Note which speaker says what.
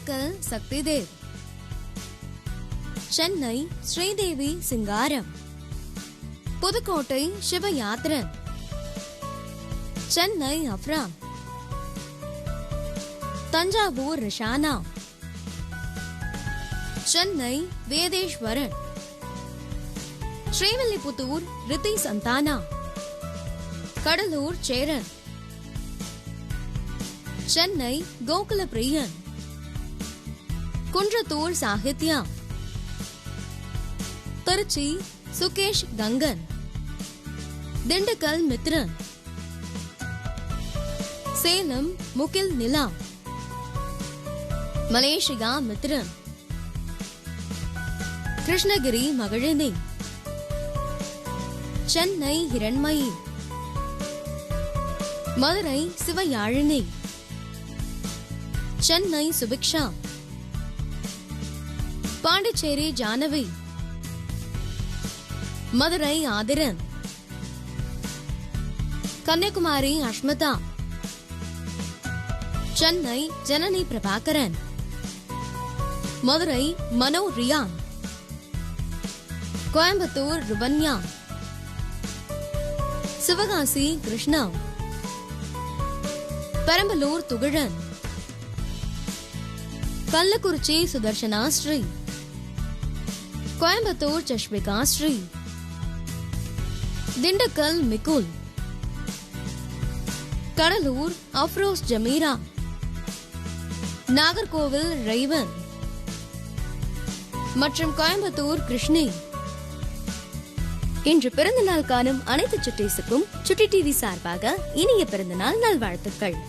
Speaker 1: திண்டுக்கல் சக்தி தேவ், சென்னை ஸ்ரீதேவி சிங்காரம், Pudukkottai சிவயாத்திரன், Chennai Abram, Thanjavur Rishana, Chennai வேதேஸ்வரன், Srivilliputhur Riddhi சந்தானா, Cuddalore Cheran, Chennai Gokula பிரியன், குன்றத்தூர் சாகித்யா, திருச்சி சுகேஷ் கங்கன், திண்டுக்கல் மித்ரன், சேலம் முகில் நிலா, Malaysia Mithran, Krishnagiri Magizhini, Chennai Hiranmayi, Madurai சிவயாழினி, Chennai Subiksha, Pondicherry Jahnavi, Madurai Aadhiran, Kanyakumari Ashmita, Chennai Janani Prabhakaran, Madurai மனோ Ryan, Coimbatore ருபன்யா, Sivakasi Krishna, Perambalur துகிழன், Kallakurichi Sudarshana Sri, Coimbatore சஷ்மிகா Sri, Dindigul Miguel, Cuddalore அப்ரோஸ் ஜமீரா, Nagercoil ரைவன் மற்றும் கோயம்புத்தூர் கிருஷ்ணி. இன்று பிறந்தநாள் காணும் அனைத்து சுட்டீஸுக்கும் சுட்டி டிவி சார்பாக இனிய பிறந்தநாள் நல்வாழ்த்துக்கள்.